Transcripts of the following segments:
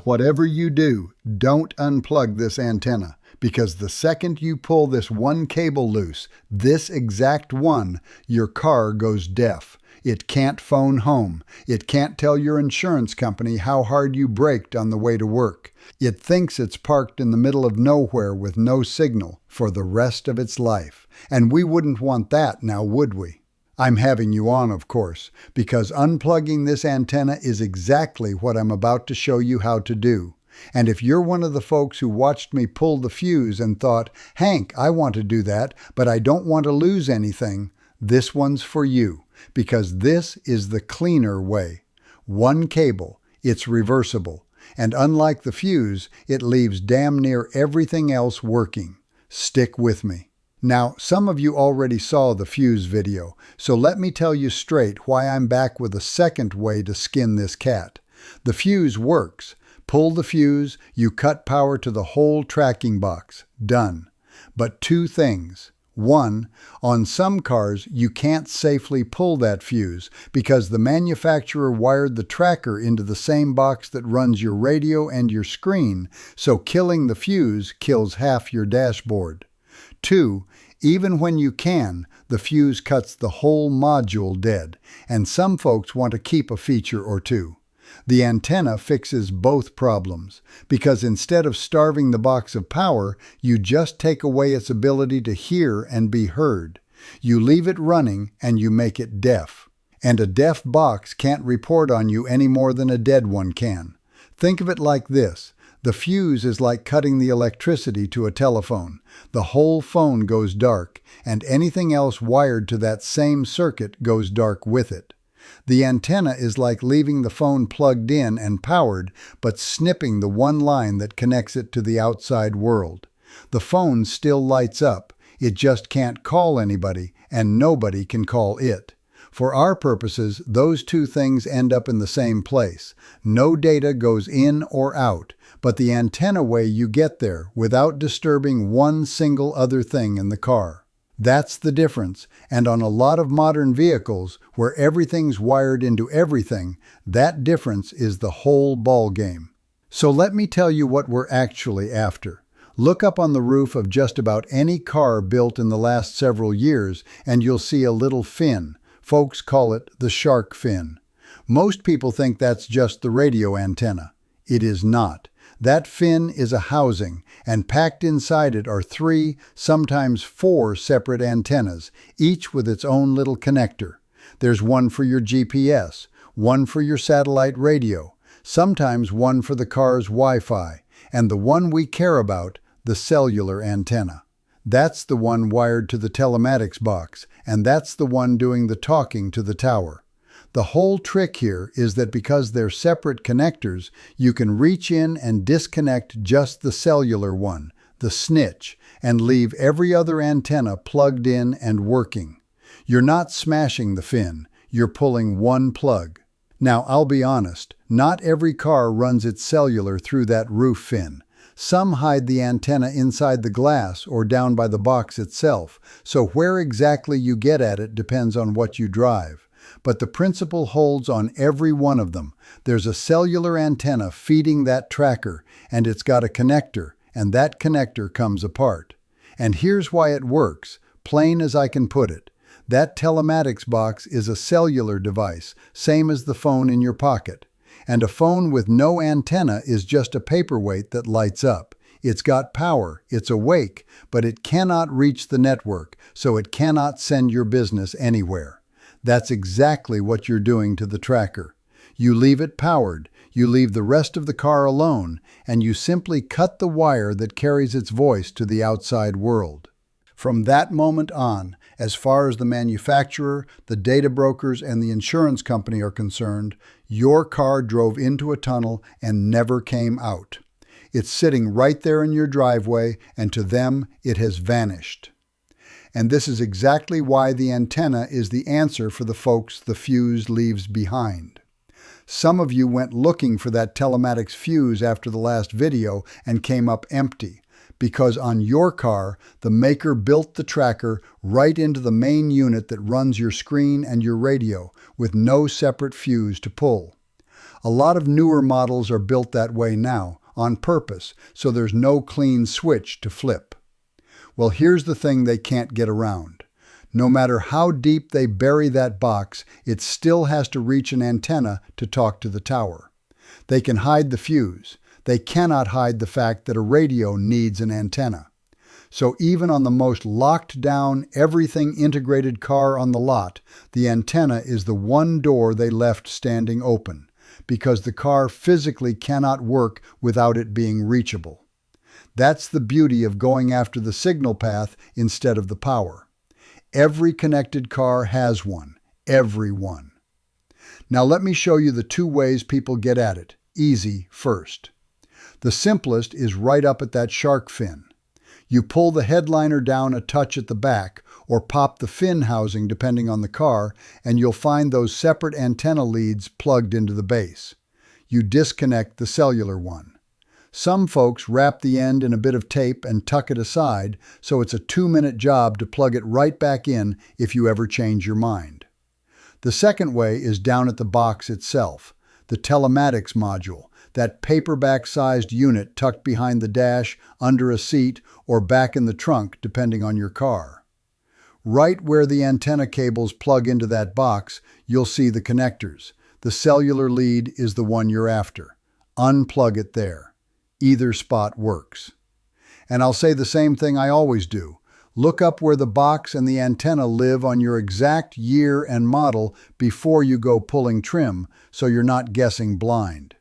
Whatever you do, don't unplug this antenna, because the second you pull this one cable loose, this exact one, your car goes deaf. It can't phone home. It can't tell your insurance company how hard you braked on the way to work. It thinks it's parked in the middle of nowhere with no signal for the rest of its life. And we wouldn't want that now, would we? I'm having you on, of course, because unplugging this antenna is exactly what I'm about to show you how to do. And if you're one of the folks who watched me pull the fuse and thought, Hank, I want to do that, but I don't want to lose anything, this one's for you, because this is the cleaner way. One cable, it's reversible, and unlike the fuse, it leaves damn near everything else working. Stick with me. Now, some of you already saw the fuse video, so let me tell you straight why I'm back with a second way to skin this cat. The fuse works. Pull the fuse, you cut power to the whole tracking box. Done. But two things. One, on some cars you can't safely pull that fuse because the manufacturer wired the tracker into the same box that runs your radio and your screen, so killing the fuse kills half your dashboard. Two, even when you can, the fuse cuts the whole module dead, and some folks want to keep a feature or two. The antenna fixes both problems, because instead of starving the box of power, you just take away its ability to hear and be heard. You leave it running and you make it deaf. And a deaf box can't report on you any more than a dead one can. Think of it like this. The fuse is like cutting the electricity to a telephone. The whole phone goes dark, and anything else wired to that same circuit goes dark with it. The antenna is like leaving the phone plugged in and powered, but snipping the one line that connects it to the outside world. The phone still lights up. It just can't call anybody, and nobody can call it. For our purposes, those two things end up in the same place. No data goes in or out, but the antenna way you get there without disturbing one single other thing in the car. That's the difference, and on a lot of modern vehicles, where everything's wired into everything, that difference is the whole ball game. So let me tell you what we're actually after. Look up on the roof of just about any car built in the last several years, and you'll see a little fin. Folks call it the shark fin. Most people think that's just the radio antenna. It is not. That fin is a housing, and packed inside it are 3, sometimes 4 separate antennas, each with its own little connector. There's one for your GPS, one for your satellite radio, sometimes one for the car's Wi-Fi, and the one we care about, the cellular antenna. That's the one wired to the telematics box, and that's the one doing the talking to the tower. The whole trick here is that because they're separate connectors, you can reach in and disconnect just the cellular one, the snitch, and leave every other antenna plugged in and working. You're not smashing the fin, you're pulling one plug. Now, I'll be honest, not every car runs its cellular through that roof fin. Some hide the antenna inside the glass or down by the box itself, so where exactly you get at it depends on what you drive. But the principle holds on every one of them. There's a cellular antenna feeding that tracker, and it's got a connector, and that connector comes apart. And here's why it works, plain as I can put it. That telematics box is a cellular device, same as the phone in your pocket. And a phone with no antenna is just a paperweight that lights up. It's got power, it's awake, but it cannot reach the network, so it cannot send your business anywhere. That's exactly what you're doing to the tracker. You leave it powered, you leave the rest of the car alone, and you simply cut the wire that carries its voice to the outside world. From that moment on, as far as the manufacturer, the data brokers, and the insurance company are concerned, your car drove into a tunnel and never came out. It's sitting right there in your driveway, and to them, it has vanished. And this is exactly why the antenna is the answer for the folks the fuse leaves behind. Some of you went looking for that telematics fuse after the last video and came up empty, because on your car, the maker built the tracker right into the main unit that runs your screen and your radio, with no separate fuse to pull. A lot of newer models are built that way now, on purpose, so there's no clean switch to flip. Well, here's the thing they can't get around. No matter how deep they bury that box, it still has to reach an antenna to talk to the tower. They can hide the fuse. They cannot hide the fact that a radio needs an antenna. So even on the most locked down, everything integrated car on the lot, the antenna is the one door they left standing open, because the car physically cannot work without it being reachable. That's the beauty of going after the signal path instead of the power. Every connected car has one. Every one. Now let me show you the two ways people get at it. Easy first. The simplest is right up at that shark fin. You pull the headliner down a touch at the back, or pop the fin housing depending on the car, and you'll find those separate antenna leads plugged into the base. You disconnect the cellular one. Some folks wrap the end in a bit of tape and tuck it aside, so it's a 2-minute job to plug it right back in if you ever change your mind. The second way is down at the box itself, the telematics module, that paperback-sized unit tucked behind the dash, under a seat, or back in the trunk, depending on your car. Right where the antenna cables plug into that box, you'll see the connectors. The cellular lead is the one you're after. Unplug it there. Either spot works. And I'll say the same thing I always do. Look up where the box and the antenna live on your exact year and model before you go pulling trim, so you're not guessing blind.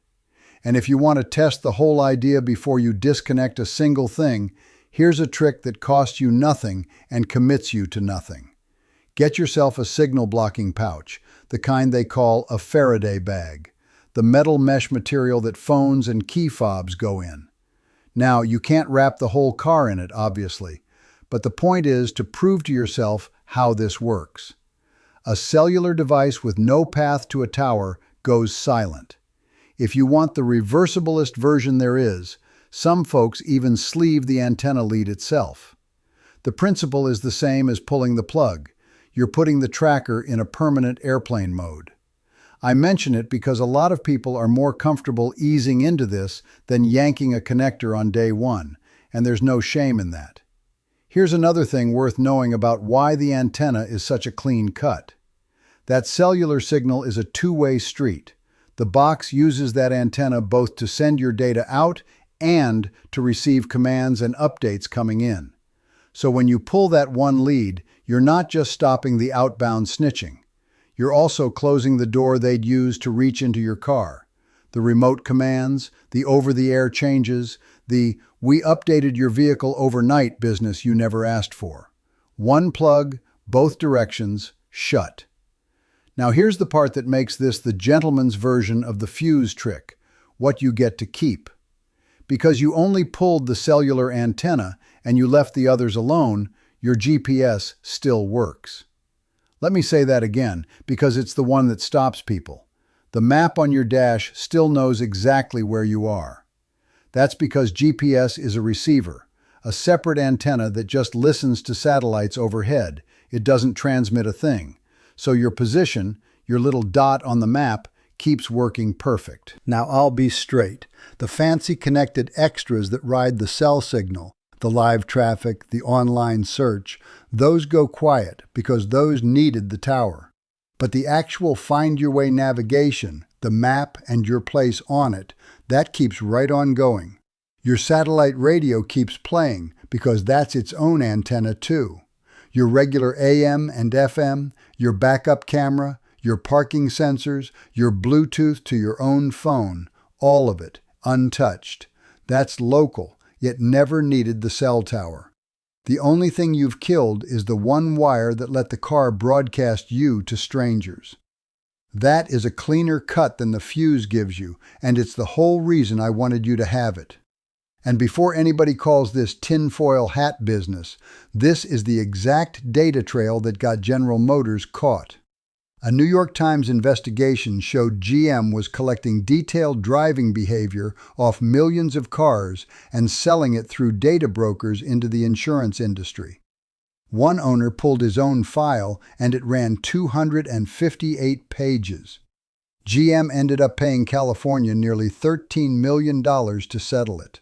And if you want to test the whole idea before you disconnect a single thing, here's a trick that costs you nothing and commits you to nothing. Get yourself a signal blocking pouch, the kind they call a Faraday bag, the metal mesh material that phones and key fobs go in. Now, you can't wrap the whole car in it, obviously, but the point is to prove to yourself how this works. A cellular device with no path to a tower goes silent. If you want the reversiblest version there is, some folks even sleeve the antenna lead itself. The principle is the same as pulling the plug. You're putting the tracker in a permanent airplane mode. I mention it because a lot of people are more comfortable easing into this than yanking a connector on day one, and there's no shame in that. Here's another thing worth knowing about why the antenna is such a clean cut. That cellular signal is a two-way street. The box uses that antenna both to send your data out and to receive commands and updates coming in. So when you pull that one lead, you're not just stopping the outbound snitching. You're also closing the door they'd use to reach into your car. The remote commands, the over-the-air changes, the "we updated your vehicle overnight" business you never asked for. One plug, both directions, shut. Now here's the part that makes this the gentleman's version of the fuse trick, what you get to keep. Because you only pulled the cellular antenna and you left the others alone, your GPS still works. Let me say that again, because it's the one that stops people. The map on your dash still knows exactly where you are. That's because GPS is a receiver, a separate antenna that just listens to satellites overhead. It doesn't transmit a thing. So your position, your little dot on the map, keeps working perfect. Now I'll be straight. The fancy connected extras that ride the cell signal, the live traffic, the online search, those go quiet because those needed the tower. But the actual find your way navigation, the map and your place on it, that keeps right on going. Your satellite radio keeps playing because that's its own antenna too. Your regular AM and FM, your backup camera, your parking sensors, your Bluetooth to your own phone, all of it, untouched. That's local, yet never needed the cell tower. The only thing you've killed is the one wire that let the car broadcast you to strangers. That is a cleaner cut than the fuse gives you, and it's the whole reason I wanted you to have it. And before anybody calls this tinfoil hat business, this is the exact data trail that got General Motors caught. A New York Times investigation showed GM was collecting detailed driving behavior off millions of cars and selling it through data brokers into the insurance industry. One owner pulled his own file, and it ran 258 pages. GM ended up paying California nearly $13 million to settle it.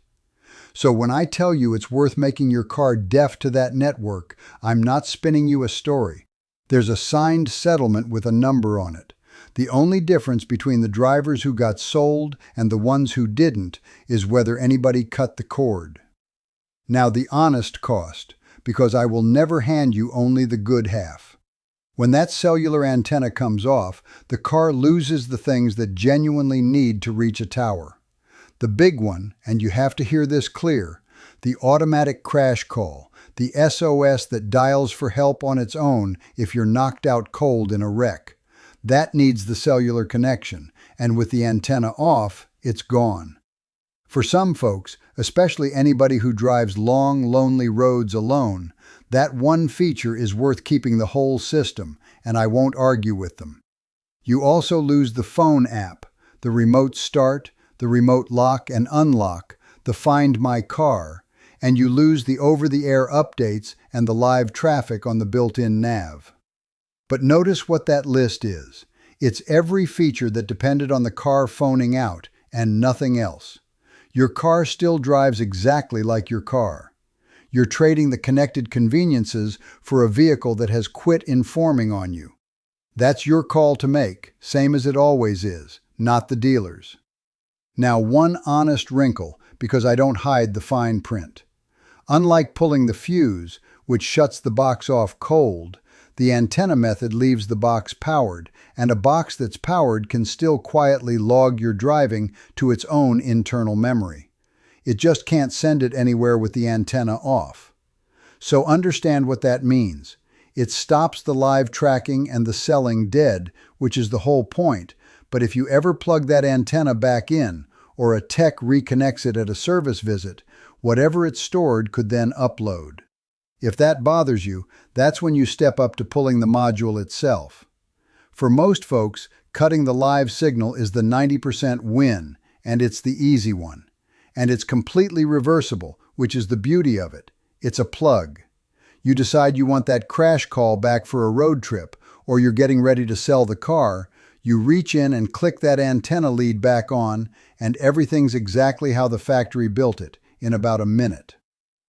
So when I tell you it's worth making your car deaf to that network, I'm not spinning you a story. There's a signed settlement with a number on it. The only difference between the drivers who got sold and the ones who didn't is whether anybody cut the cord. Now the honest cost, because I will never hand you only the good half. When that cellular antenna comes off, the car loses the things that genuinely need to reach a tower. The big one, and you have to hear this clear, the automatic crash call, the SOS that dials for help on its own if you're knocked out cold in a wreck. That needs the cellular connection, and with the antenna off, it's gone. For some folks, especially anybody who drives long, lonely roads alone, that one feature is worth keeping the whole system, and I won't argue with them. You also lose the phone app, the remote start, the remote lock and unlock, the Find My Car, and you lose the over-the-air updates and the live traffic on the built-in nav. But notice what that list is. It's every feature that depended on the car phoning out, and nothing else. Your car still drives exactly like your car. You're trading the connected conveniences for a vehicle that has quit informing on you. That's your call to make, same as it always is, not the dealer's. Now, one honest wrinkle, because I don't hide the fine print. Unlike pulling the fuse, which shuts the box off cold, the antenna method leaves the box powered, and a box that's powered can still quietly log your driving to its own internal memory. It just can't send it anywhere with the antenna off. So understand what that means. It stops the live tracking and the selling dead, which is the whole point, but if you ever plug that antenna back in, or a tech reconnects it at a service visit, whatever it stored could then upload. If that bothers you, that's when you step up to pulling the module itself. For most folks, cutting the live signal is the 90% win, and it's the easy one. And it's completely reversible, which is the beauty of it. It's a plug. You decide you want that crash call back for a road trip, or you're getting ready to sell the car, you reach in and click that antenna lead back on, and everything's exactly how the factory built it, in about a minute.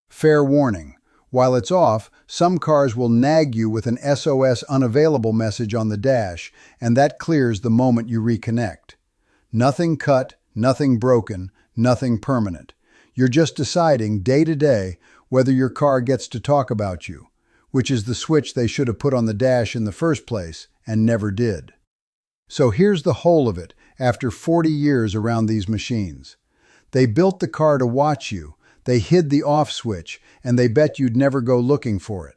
Fair warning, while it's off, some cars will nag you with an SOS unavailable message on the dash, and that clears the moment you reconnect. Nothing cut, nothing broken, nothing permanent. You're just deciding day to day whether your car gets to talk about you, which is the switch they should have put on the dash in the first place and never did. So here's the whole of it after 40 years around these machines. They built the car to watch you, they hid the off switch, and they bet you'd never go looking for it.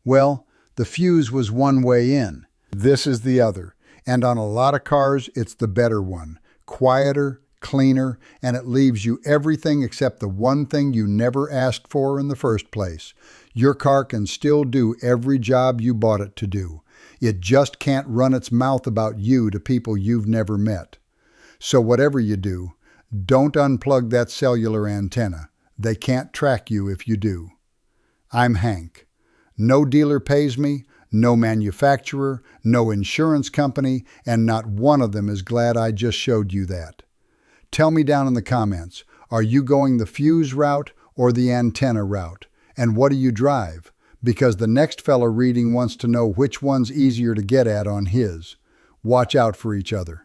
Well, the fuse was one way in. This is the other, and on a lot of cars, it's the better one. Quieter, cleaner, and it leaves you everything except the one thing you never asked for in the first place. Your car can still do every job you bought it to do. It just can't run its mouth about you to people you've never met. So whatever you do, don't unplug that cellular antenna. They can't track you if you do. I'm Hank. No dealer pays me, no manufacturer, no insurance company, and not one of them is glad I just showed you that. Tell me down in the comments, are you going the fuse route or the antenna route? And what do you drive? Because the next fella reading wants to know which one's easier to get at on his. Watch out for each other.